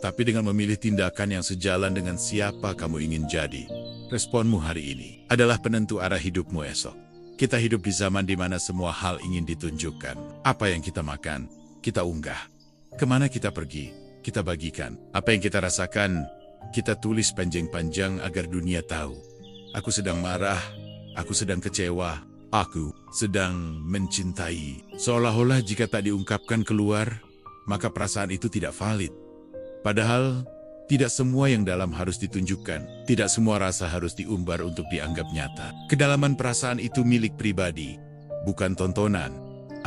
tapi dengan memilih tindakan yang sejalan dengan siapa kamu ingin jadi. Responmu hari ini adalah penentu arah hidupmu esok. Kita hidup di zaman di mana semua hal ingin ditunjukkan. Apa yang kita makan, kita unggah. Kemana kita pergi, kita bagikan. Apa yang kita rasakan, kita tulis panjang-panjang agar dunia tahu. Aku sedang marah, aku sedang kecewa. Aku sedang mencintai. Seolah-olah jika tak diungkapkan keluar, maka perasaan itu tidak valid. Padahal, tidak semua yang dalam harus ditunjukkan. Tidak semua rasa harus diumbar untuk dianggap nyata. Kedalaman perasaan itu milik pribadi, bukan tontonan.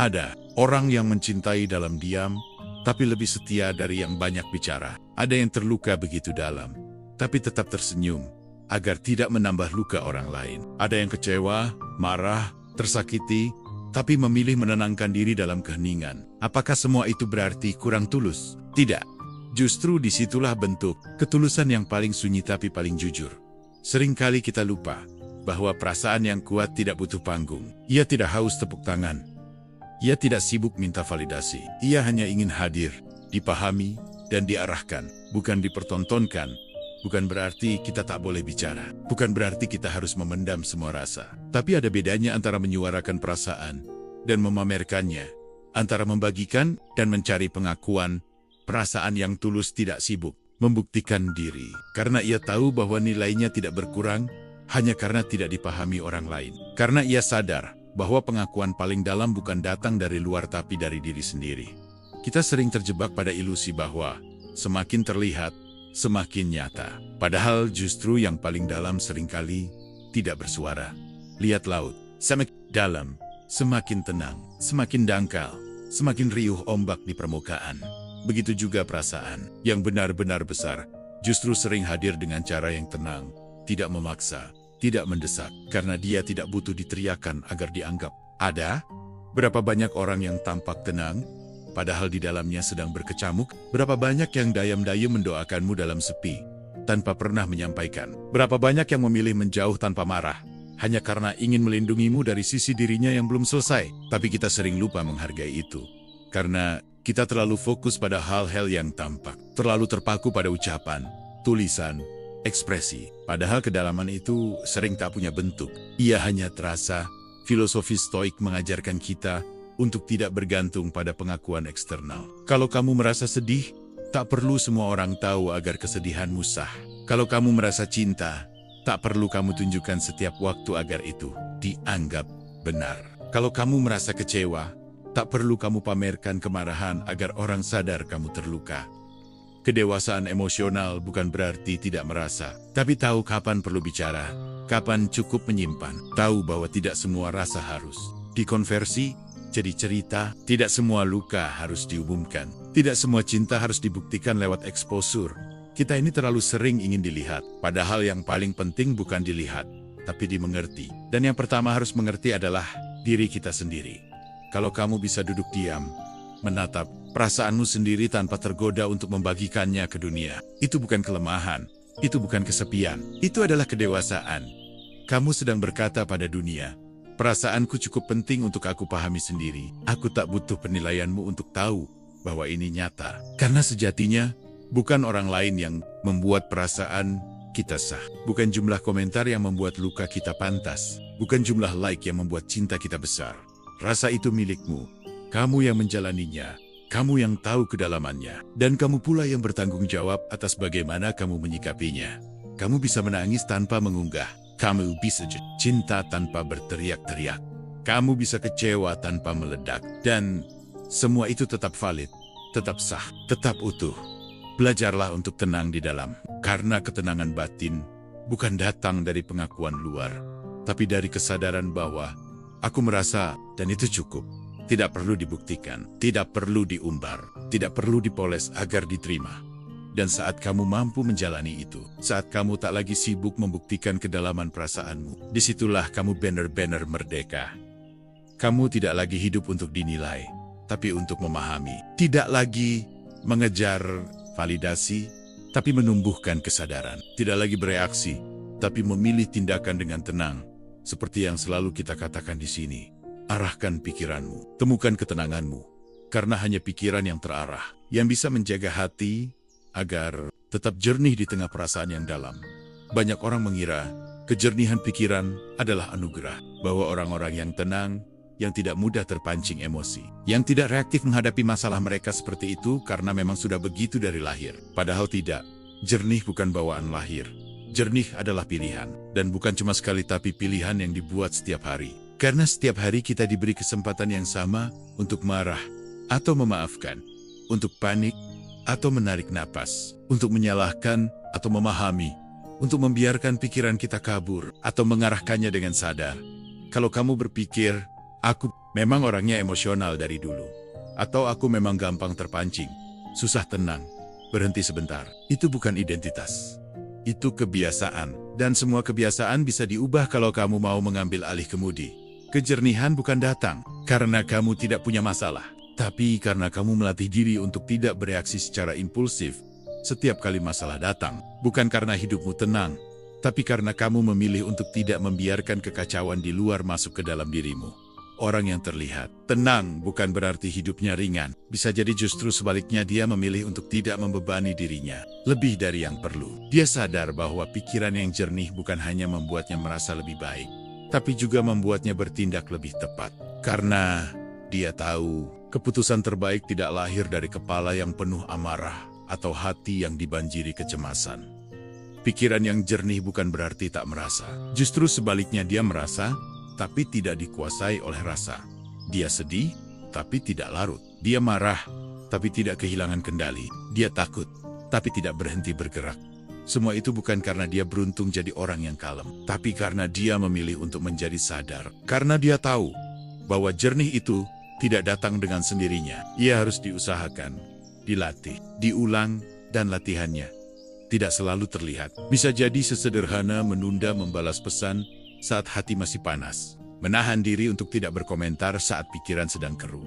Ada orang yang mencintai dalam diam, tapi lebih setia dari yang banyak bicara. Ada yang terluka begitu dalam, tapi tetap tersenyum, agar tidak menambah luka orang lain. Ada yang kecewa, marah, tersakiti, tapi memilih menenangkan diri dalam keheningan. Apakah semua itu berarti kurang tulus? Tidak. Justru disitulah bentuk ketulusan yang paling sunyi tapi paling jujur. Seringkali kita lupa bahwa perasaan yang kuat tidak butuh panggung. Ia tidak haus tepuk tangan. Ia tidak sibuk minta validasi. Ia hanya ingin hadir, dipahami, dan diarahkan, bukan dipertontonkan. bukan berarti kita tak boleh bicara. Bukan berarti kita harus memendam semua rasa. Tapi ada bedanya antara menyuarakan perasaan dan memamerkannya. Antara membagikan dan mencari pengakuan. Perasaan yang tulus tidak sibuk membuktikan diri. Karena ia tahu bahwa nilainya tidak berkurang hanya karena tidak dipahami orang lain. Karena ia sadar bahwa pengakuan paling dalam bukan datang dari luar tapi dari diri sendiri. Kita sering terjebak pada ilusi bahwa semakin terlihat, semakin nyata. Padahal justru yang paling dalam seringkali tidak bersuara. Lihat laut, semakin dalam, semakin tenang, semakin dangkal, semakin riuh ombak di permukaan. Begitu juga perasaan yang benar-benar besar, justru sering hadir dengan cara yang tenang, tidak memaksa, tidak mendesak, karena dia tidak butuh diteriakan agar dianggap ada. Berapa banyak orang yang tampak tenang, padahal di dalamnya sedang berkecamuk. Berapa banyak yang dayam-dayam mendoakanmu dalam sepi, tanpa pernah menyampaikan. Berapa banyak yang memilih menjauh tanpa marah, hanya karena ingin melindungimu dari sisi dirinya yang belum selesai. Tapi kita sering lupa menghargai itu, karena kita terlalu fokus pada hal-hal yang tampak, terlalu terpaku pada ucapan, tulisan, ekspresi. Padahal kedalaman itu sering tak punya bentuk. Ia hanya terasa. Filosofi Stoik mengajarkan kita untuk tidak bergantung pada pengakuan eksternal. Kalau kamu merasa sedih, tak perlu semua orang tahu agar kesedihanmu sah. Kalau kamu merasa cinta, tak perlu kamu tunjukkan setiap waktu agar itu dianggap benar. Kalau kamu merasa kecewa, tak perlu kamu pamerkan kemarahan agar orang sadar kamu terluka. Kedewasaan emosional bukan berarti tidak merasa, tapi tahu kapan perlu bicara, kapan cukup menyimpan. Tahu bahwa tidak semua rasa harus dikonversi jadi cerita, tidak semua luka harus diumumkan, tidak semua cinta harus dibuktikan lewat eksposur. Kita ini terlalu sering ingin dilihat, padahal yang paling penting bukan dilihat, tapi dimengerti. Dan yang pertama harus mengerti adalah diri kita sendiri. Kalau kamu bisa duduk diam, menatap perasaanmu sendiri tanpa tergoda untuk membagikannya ke dunia, itu bukan kelemahan, itu bukan kesepian, itu adalah kedewasaan. Kamu sedang berkata pada dunia, perasaanku cukup penting untuk aku pahami sendiri. Aku tak butuh penilaianmu untuk tahu bahwa ini nyata. Karena sejatinya, bukan orang lain yang membuat perasaan kita sah. Bukan jumlah komentar yang membuat luka kita pantas. Bukan jumlah like yang membuat cinta kita besar. Rasa itu milikmu. Kamu yang menjalaninya. Kamu yang tahu kedalamannya. Dan kamu pula yang bertanggung jawab atas bagaimana kamu menyikapinya. Kamu bisa menangis tanpa mengunggah. Kamu bisa cinta tanpa berteriak-teriak. Kamu bisa kecewa tanpa meledak. Dan semua itu tetap valid, tetap sah, tetap utuh. Belajarlah untuk tenang di dalam. Karena ketenangan batin bukan datang dari pengakuan luar, tapi dari kesadaran bahwa aku merasa dan itu cukup. Tidak perlu dibuktikan, tidak perlu diumbar, tidak perlu dipoles agar diterima. Dan saat kamu mampu menjalani itu, saat kamu tak lagi sibuk membuktikan kedalaman perasaanmu, disitulah kamu benar-benar merdeka. Kamu tidak lagi hidup untuk dinilai, tapi untuk memahami. Tidak lagi mengejar validasi, tapi menumbuhkan kesadaran. Tidak lagi bereaksi, tapi memilih tindakan dengan tenang. Seperti yang selalu kita katakan di sini. Arahkan pikiranmu, temukan ketenanganmu. Karena hanya pikiran yang terarah, yang bisa menjaga hati, agar tetap jernih di tengah perasaan yang dalam. Banyak orang mengira kejernihan pikiran adalah anugerah, bahwa orang-orang yang tenang, yang tidak mudah terpancing emosi, yang tidak reaktif menghadapi masalah mereka seperti itu karena memang sudah begitu dari lahir. Padahal tidak, jernih bukan bawaan lahir. Jernih adalah pilihan, dan bukan cuma sekali tapi pilihan yang dibuat setiap hari. Karena setiap hari kita diberi kesempatan yang sama untuk marah atau memaafkan, untuk panik atau menarik napas, untuk menyalahkan atau memahami, untuk membiarkan pikiran kita kabur atau mengarahkannya dengan sadar. Kalau kamu berpikir, aku memang orangnya emosional dari dulu, atau aku memang gampang terpancing, susah tenang, berhenti sebentar, itu bukan identitas. Itu kebiasaan, dan semua kebiasaan bisa diubah kalau kamu mau mengambil alih kemudi. Kejernihan bukan datang karena kamu tidak punya masalah, tapi karena kamu melatih diri untuk tidak bereaksi secara impulsif setiap kali masalah datang. Bukan karena hidupmu tenang, tapi karena kamu memilih untuk tidak membiarkan kekacauan di luar masuk ke dalam dirimu. orang yang terlihat tenang bukan berarti hidupnya ringan. Bisa jadi justru sebaliknya, dia memilih untuk tidak membebani dirinya lebih dari yang perlu. Dia sadar bahwa pikiran yang jernih bukan hanya membuatnya merasa lebih baik, tapi juga membuatnya bertindak lebih tepat. Karena dia tahu keputusan terbaik tidak lahir dari kepala yang penuh amarah atau hati yang dibanjiri kecemasan. Pikiran yang jernih bukan berarti tak merasa. Justru sebaliknya, dia merasa, tapi tidak dikuasai oleh rasa. Dia sedih, tapi tidak larut. Dia marah, tapi tidak kehilangan kendali. Dia takut, tapi tidak berhenti bergerak. Semua itu bukan karena dia beruntung jadi orang yang kalem, tapi karena dia memilih untuk menjadi sadar. Karena dia tahu bahwa jernih itu tidak datang dengan sendirinya. Ia harus diusahakan, dilatih, diulang, dan latihannya tidak selalu terlihat. Bisa jadi sesederhana menunda membalas pesan saat hati masih panas, menahan diri untuk tidak berkomentar saat pikiran sedang keruh,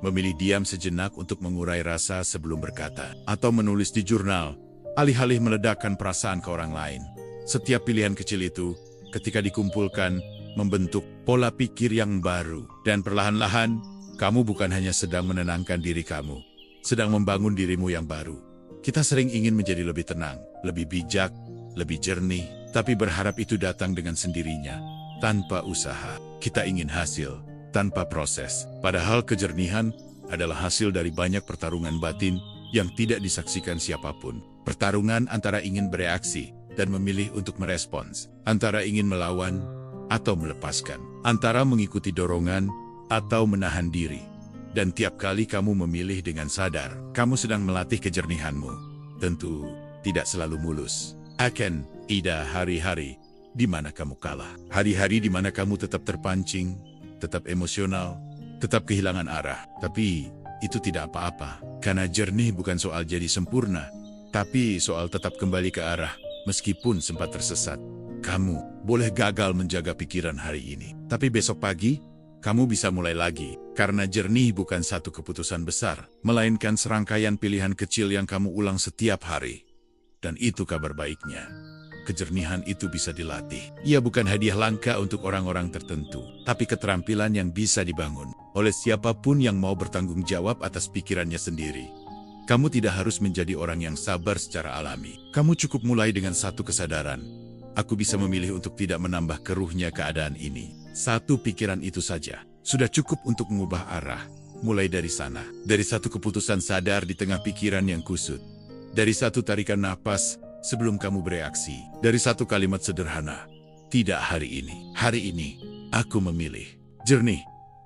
memilih diam sejenak untuk mengurai rasa sebelum berkata, atau menulis di jurnal, alih-alih meledakkan perasaan ke orang lain. Setiap pilihan kecil itu, ketika dikumpulkan, membentuk pola pikir yang baru. Dan perlahan-lahan, kamu bukan hanya sedang menenangkan diri kamu, sedang membangun dirimu yang baru. Kita sering ingin menjadi lebih tenang, lebih bijak, lebih jernih, tapi berharap itu datang dengan sendirinya, tanpa usaha. Kita ingin hasil, tanpa proses. Padahal kejernihan adalah hasil dari banyak pertarungan batin yang tidak disaksikan siapapun. Pertarungan antara ingin bereaksi dan memilih untuk merespons, antara ingin melawan atau melepaskan, antara mengikuti dorongan atau menahan diri. Dan tiap kali kamu memilih dengan sadar, kamu sedang melatih kejernihanmu. Tentu tidak selalu mulus. Akan ada hari-hari di mana kamu kalah. Hari-hari di mana kamu tetap terpancing, tetap emosional, tetap kehilangan arah. Tapi itu tidak apa-apa. Karena jernih bukan soal jadi sempurna, tapi soal tetap kembali ke arah meskipun sempat tersesat. Kamu boleh gagal menjaga pikiran hari ini, tapi besok pagi kamu bisa mulai lagi, karena jernih bukan satu keputusan besar, melainkan serangkaian pilihan kecil yang kamu ulang setiap hari. Dan itu kabar baiknya. Kejernihan itu bisa dilatih. Ia bukan hadiah langka untuk orang-orang tertentu, tapi keterampilan yang bisa dibangun oleh siapapun yang mau bertanggung jawab atas pikirannya sendiri. Kamu tidak harus menjadi orang yang sabar secara alami. Kamu cukup mulai dengan satu kesadaran. Aku bisa memilih untuk tidak menambah keruhnya keadaan ini. Satu pikiran itu saja sudah cukup untuk mengubah arah. Mulai dari sana, dari satu keputusan sadar di tengah pikiran yang kusut, dari satu tarikan napas sebelum kamu bereaksi, dari satu kalimat sederhana, tidak hari ini aku memilih jernih.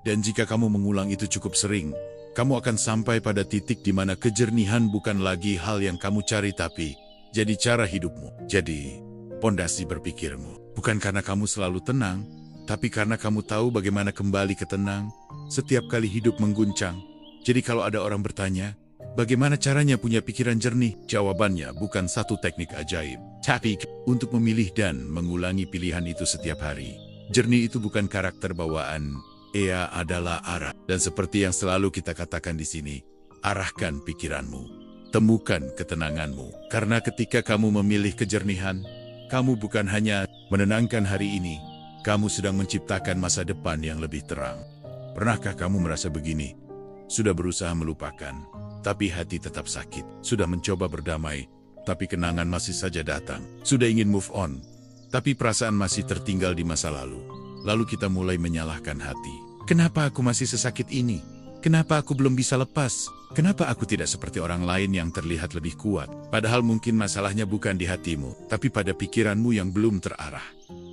Dan jika kamu mengulang itu cukup sering, kamu akan sampai pada titik di mana kejernihan bukan lagi hal yang kamu cari, tapi jadi cara hidupmu, jadi pondasi berpikirmu. Bukan karena kamu selalu tenang, tapi karena kamu tahu bagaimana kembali ke tenang setiap kali hidup mengguncang. Jadi kalau ada orang bertanya, bagaimana caranya punya pikiran jernih? Jawabannya bukan satu teknik ajaib, tapi untuk memilih dan mengulangi pilihan itu setiap hari. Jernih itu bukan karakter bawaan, ia adalah arah. Dan seperti yang selalu kita katakan di sini, arahkan pikiranmu, temukan ketenanganmu. Karena ketika kamu memilih kejernihan, kamu bukan hanya menenangkan hari ini, kamu sedang menciptakan masa depan yang lebih terang. Pernahkah kamu merasa begini? Sudah berusaha melupakan, tapi hati tetap sakit. Sudah mencoba berdamai, tapi kenangan masih saja datang. Sudah ingin move on, tapi perasaan masih tertinggal di masa lalu. Lalu kita mulai menyalahkan hati. Kenapa aku masih sesakit ini? Kenapa aku belum bisa lepas? Kenapa aku tidak seperti orang lain yang terlihat lebih kuat? Padahal mungkin masalahnya bukan di hatimu, tapi pada pikiranmu yang belum terarah.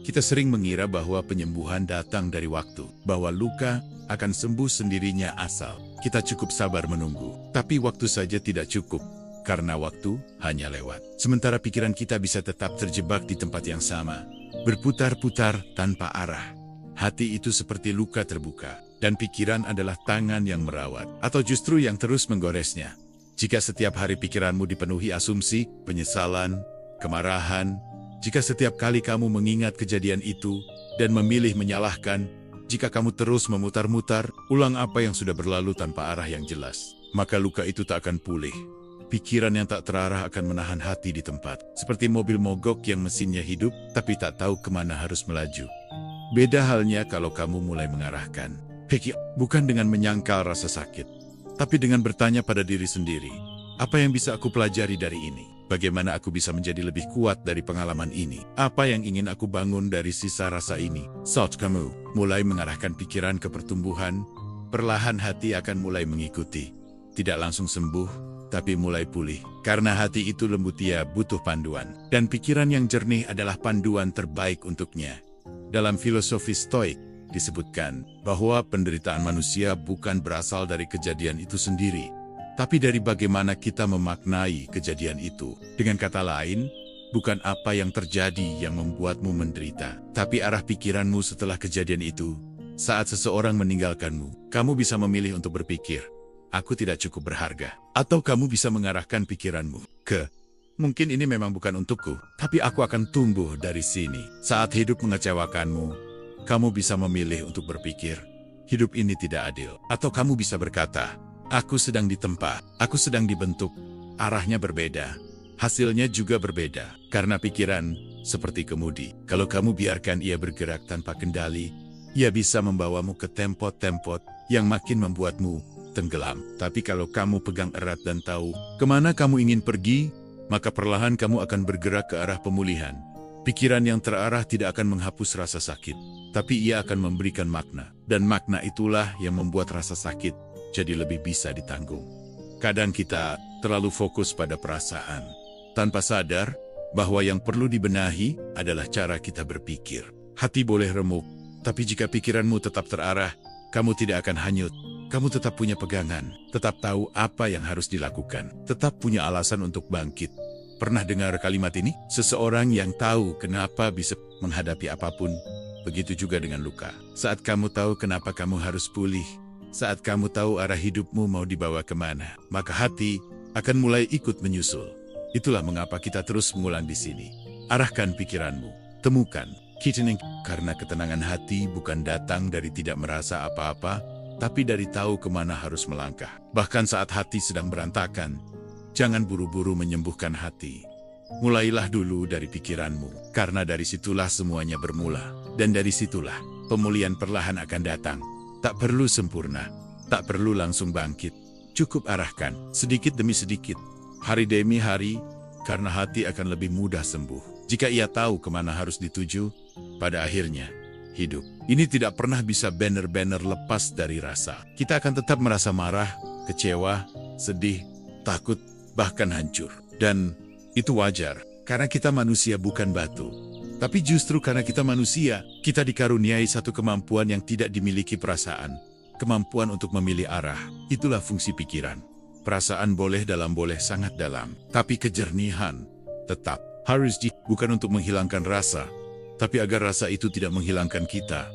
Kita sering mengira bahwa penyembuhan datang dari waktu, bahwa luka akan sembuh sendirinya asal kita cukup sabar menunggu. Tapi waktu saja tidak cukup, karena waktu hanya lewat. Sementara pikiran kita bisa tetap terjebak di tempat yang sama, berputar-putar tanpa arah. Hati itu seperti luka terbuka, dan pikiran adalah tangan yang merawat, atau justru yang terus menggoresnya. Jika setiap hari pikiranmu dipenuhi asumsi, penyesalan, kemarahan, jika setiap kali kamu mengingat kejadian itu dan memilih menyalahkan, jika kamu terus memutar-mutar, ulang apa yang sudah berlalu tanpa arah yang jelas, maka luka itu tak akan pulih. Pikiran yang tak terarah akan menahan hati di tempat, seperti mobil mogok yang mesinnya hidup tapi tak tahu kemana harus melaju. Beda halnya kalau kamu mulai mengarahkan Pikir, bukan dengan menyangkal rasa sakit, tapi dengan bertanya pada diri sendiri, apa yang bisa aku pelajari dari ini? Bagaimana aku bisa menjadi lebih kuat dari pengalaman ini? Apa yang ingin aku bangun dari sisa rasa ini? Saat kamu mulai mengarahkan pikiran ke pertumbuhan, perlahan hati akan mulai mengikuti. Tidak langsung sembuh, tapi mulai pulih. Karena hati itu lembut, ia butuh panduan. Dan pikiran yang jernih adalah panduan terbaik untuknya. Dalam filosofi Stoik, disebutkan bahwa penderitaan manusia bukan berasal dari kejadian itu sendiri, tapi dari bagaimana kita memaknai kejadian itu. Dengan kata lain, bukan apa yang terjadi yang membuatmu menderita, tapi arah pikiranmu setelah kejadian itu. Saat seseorang meninggalkanmu, kamu bisa memilih untuk berpikir, aku tidak cukup berharga. Atau kamu bisa mengarahkan pikiranmu ke, mungkin ini memang bukan untukku, tapi aku akan tumbuh dari sini. Saat hidup mengecewakanmu, kamu bisa memilih untuk berpikir, hidup ini tidak adil. Atau kamu bisa berkata, aku sedang ditempa, aku sedang dibentuk. Arahnya berbeda, hasilnya juga berbeda. Karena pikiran, seperti kemudi, kalau kamu biarkan ia bergerak tanpa kendali, ia bisa membawamu ke tempot-tempot yang makin membuatmu tenggelam. Tapi kalau kamu pegang erat dan tahu kemana kamu ingin pergi, maka perlahan kamu akan bergerak ke arah pemulihan. Pikiran yang terarah tidak akan menghapus rasa sakit, tapi ia akan memberikan makna. Dan makna itulah yang membuat rasa sakit jadi lebih bisa ditanggung. Kadang kita terlalu fokus pada perasaan, tanpa sadar bahwa yang perlu dibenahi adalah cara kita berpikir. Hati boleh remuk, tapi jika pikiranmu tetap terarah, kamu tidak akan hanyut. Kamu tetap punya pegangan, tetap tahu apa yang harus dilakukan, tetap punya alasan untuk bangkit. Pernah dengar kalimat ini? Seseorang yang tahu kenapa bisa menghadapi apapun, begitu juga dengan luka. Saat kamu tahu kenapa kamu harus pulih, saat kamu tahu arah hidupmu mau dibawa kemana, maka hati akan mulai ikut menyusul. Itulah mengapa kita terus mengulang di sini. Arahkan pikiranmu, temukan quickening, karena ketenangan hati bukan datang dari tidak merasa apa-apa, tapi dari tahu kemana harus melangkah. Bahkan saat hati sedang berantakan, jangan buru-buru menyembuhkan hati. Mulailah dulu dari pikiranmu, karena dari situlah semuanya bermula. Dan dari situlah pemulihan perlahan akan datang. Tak perlu sempurna, tak perlu langsung bangkit. Cukup arahkan, sedikit demi sedikit, hari demi hari, karena hati akan lebih mudah sembuh. Jika ia tahu kemana harus dituju, pada akhirnya, hidup ini tidak pernah bisa benar-benar lepas dari rasa. Kita akan tetap merasa marah, kecewa, sedih, takut, bahkan hancur. Dan itu wajar, karena kita manusia bukan batu. Tapi justru karena kita manusia, kita dikaruniai satu kemampuan yang tidak dimiliki perasaan. Kemampuan untuk memilih arah, itulah fungsi pikiran. Perasaan boleh dalam, boleh sangat dalam. Tapi kejernihan tetap harus bukan untuk menghilangkan rasa, tapi agar rasa itu tidak menghilangkan kita.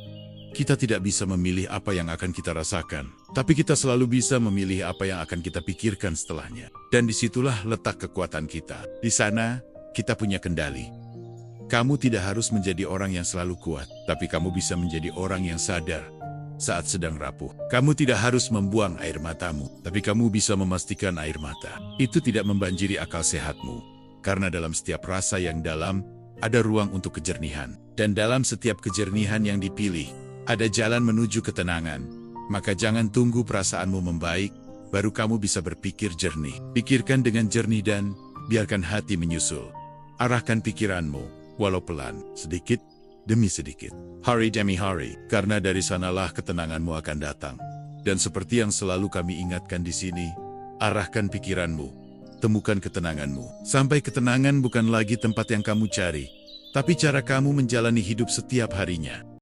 Kita tidak bisa memilih apa yang akan kita rasakan, tapi kita selalu bisa memilih apa yang akan kita pikirkan setelahnya. Dan disitulah letak kekuatan kita. Di sana, kita punya kendali. Kamu tidak harus menjadi orang yang selalu kuat, tapi kamu bisa menjadi orang yang sadar saat sedang rapuh. Kamu tidak harus membuang air matamu, tapi kamu bisa memastikan air mata itu tidak membanjiri akal sehatmu. Karena dalam setiap rasa yang dalam, ada ruang untuk kejernihan. Dan dalam setiap kejernihan yang dipilih, ada jalan menuju ketenangan. Maka jangan tunggu perasaanmu membaik, baru kamu bisa berpikir jernih. Pikirkan dengan jernih dan biarkan hati menyusul. Arahkan pikiranmu, walau pelan, sedikit demi sedikit, hari demi hari, karena dari sanalah ketenanganmu akan datang. Dan seperti yang selalu kami ingatkan di sini, arahkan pikiranmu, temukan ketenanganmu. Sampai ketenangan bukan lagi tempat yang kamu cari, tapi cara kamu menjalani hidup setiap harinya.